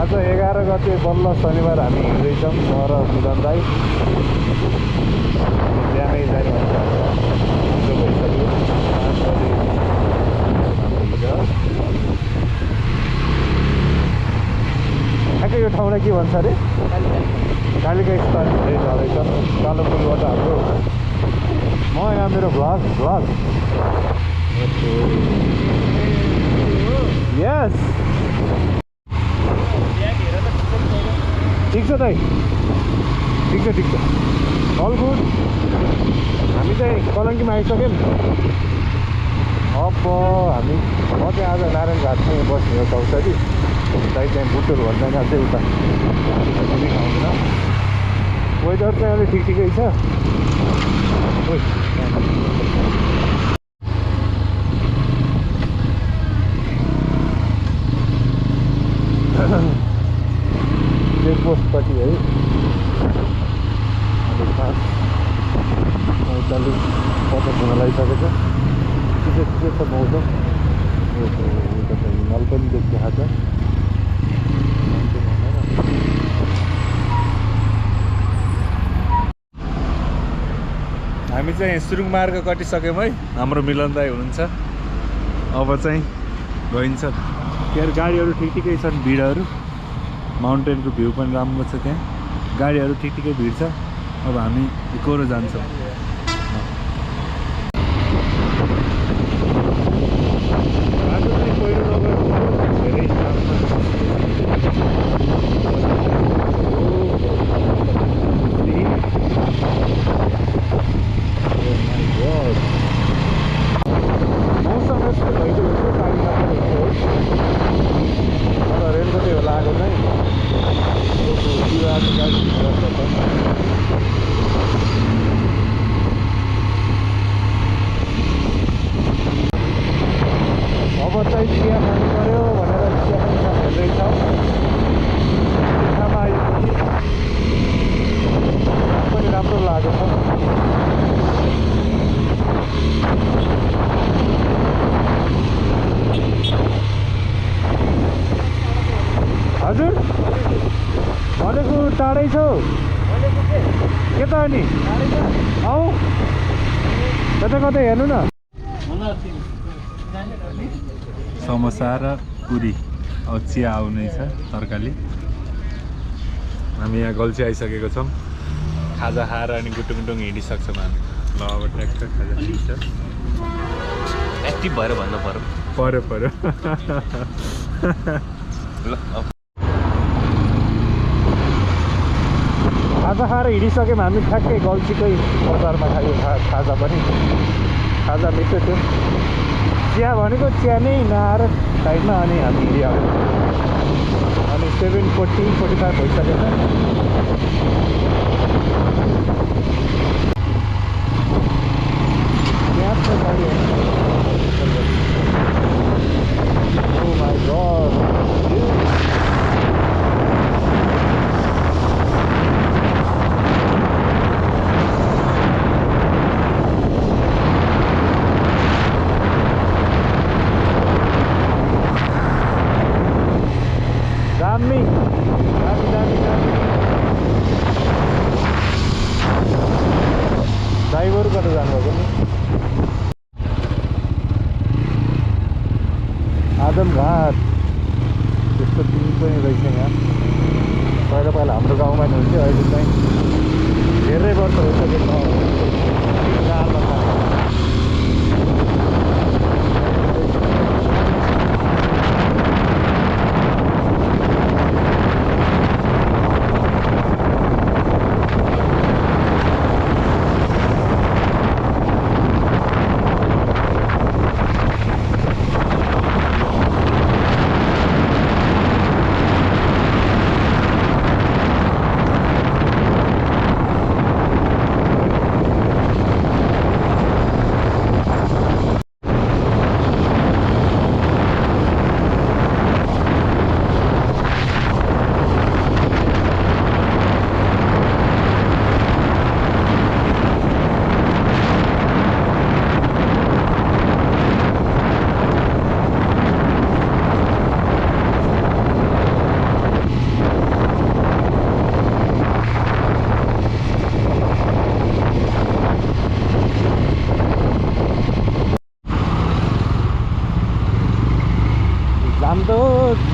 आज 11 गते बल्ल शनिबार हामी हिँड्दैछौँ सर मिलन दाई बिहानै जाने भइसक्यो 5 बजे ठ्याक्कै यो ठाउँलाई के भन्छ अरे कालिका स्थान हुँदै जाँदैछ कालो पुलबाट हाम्रो म यहाँ मेरो भ्लग यस ठिक छ दाइ ठिक छ अल गुड हामी चाहिँ कलङ्कीमा आइसक्यौँ अब हामी म चाहिँ आज नारायण घाटमै बस्ने हो चौतारी दाइ चाहिँ बुटोल भन्दैन अझै उता खाउँदैन वेदर चाहिँ अलिक ठिकै छ चेकपोस्टपट्टि है अहिले 5:45 हुन लागिसकेको छ ठिकै छ मौसम हिमाल पनि देखिरहेको छ हामी चाहिँ सुरुङ मार्ग कटिसक्यौँ है हाम्रो मिलन दाइ हुनुहुन्छ अब चाहिँ गइन्छ के अरे गाडीहरू ठिकै छन् भिडहरू माउन्टेनको भ्यू पनि राम्रो छ त्यहाँ गाडीहरू ठिकै भिड छ अब हामी इकोरो जान्छौँ हजुर भनेको टाढै छौ के त अनि आऊ कतै हेर्नु न समोसा र पुरी अब चिया आउने छ तरकारी हामी यहाँ गल्छी आइसकेको छौँ खाजा खाएर अनि गुटुङ हिँडिसक्छौँ हामी ल अब ट्र्याक्टर खाजा खाइन्छ एक्टिभ भएर भन्नु पर्यो ल खाजा खाएर हिँडिसक्यौँ हामी ठ्याक्कै गल्छीकै बजारमा खायो खाजा पनि खाजा मिठो थियो चिया भनेको चिया नै नआएर साइडमा अनि हामी हिँडिहाल्यौँ अनि 7:45 भइसकेको छ गाडी ओ माई गॉड ड्राइभर कता जानुभएको नि आदमघाट त्यस्तो दिन पनि रहेछ यहाँ पहिला हाम्रो गाउँमा नि हुन्थ्यो अहिले चाहिँ धेरै वर्ष भइसक्यो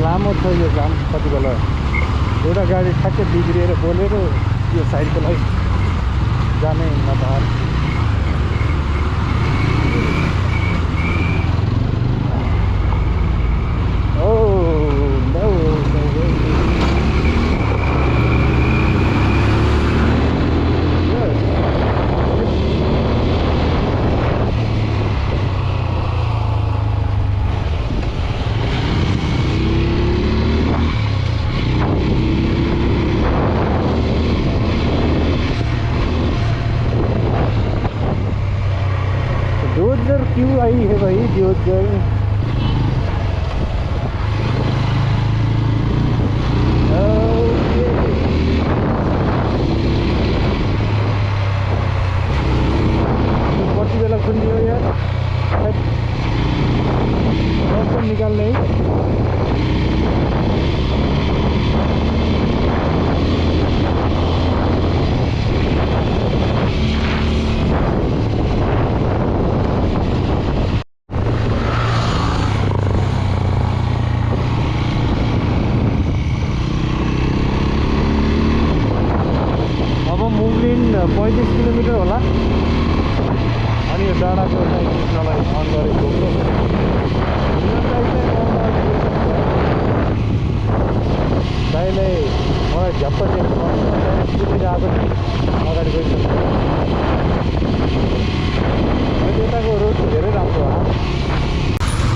लामो छ यो जाम कति बेला एउटा गाडी ठ्याक्कै बिग्रिएर बोलेर यो साइडको लागि जानै नपाएर डियोजर क्यों आई है भाई डियोजर कति बेला खुल्यो यार मौसम निकाल्ने अब मुगलिन 35 किलोमिटर होला अनि यो डाँडाको चाहिँ खिच्नलाई अन गरेको दाइले मलाई झ्याप्प चेक आएको अगाडि गइसक्यो यताको रोड चाहिँ धेरै राम्रो होला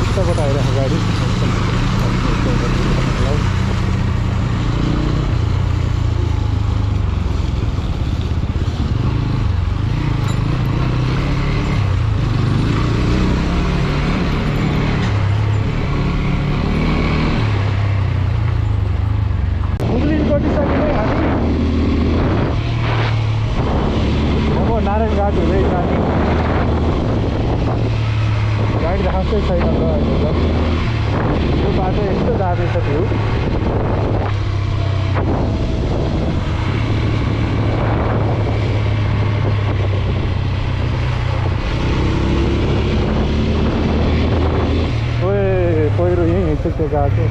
उताबाट आइरहेको गाडी नारायण घाट हुँदै जाने गाडी राख्दै छैन त अहिले त यो बाटो यस्तो दामी छ भ्यू पहिरो यहीँ हिँड्छ गएको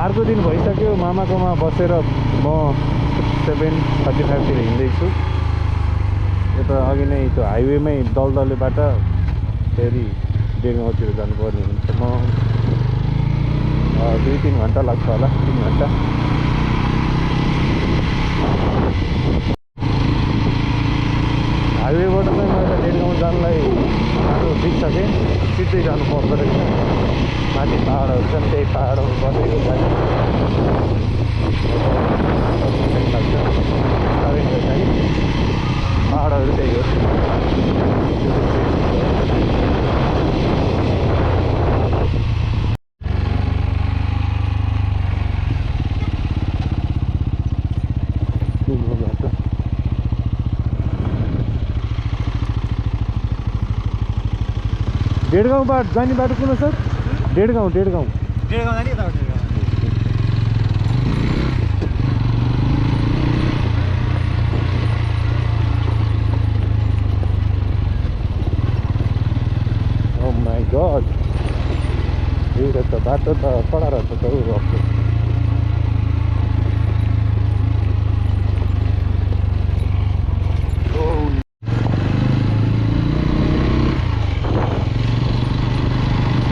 अर्को दिन भइसक्यो मामाकोमा बसेर म 7:35 तिर हिँड्दैछु यता अघि नै त्यो हाइवेमै दलदलेबाट फेरि डेगाउँतिर जानुपर्ने हुन्छ म 2-3 घन्टा लाग्छ होला 3 घन्टा हाइवेबाट चाहिँ मैले डेगाउँ जानलाई बाटो सिकिसकेँ सिधै जानु पर्दो रहेछ माथि पाहाडहरू छन् त्यही पाहाडहरू बसेको जाने पाहाडहरू त्यही हो डेढगाउँ बाट जाने बाटो कुन सर डेढगाउँ जाने बाटो त कडा रहेछ त हौ रफको।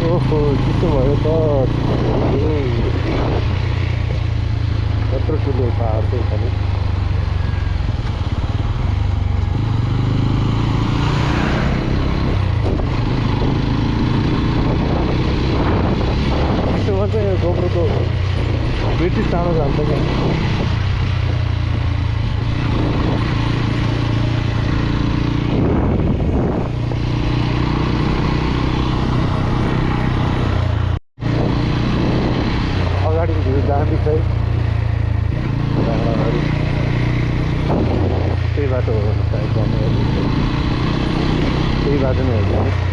ओहो चिसो भयो त कत्रो ठुलो पहाड चाहिँ खालि। चिसोमा चाहिँ यो गोब्रोको ब्याट्री चाँडो जान्छ क्या। अगाडिको भ्यू दामी छ है। त्यही बाटो हो सायद जाने, त्यही बाटो नै हो।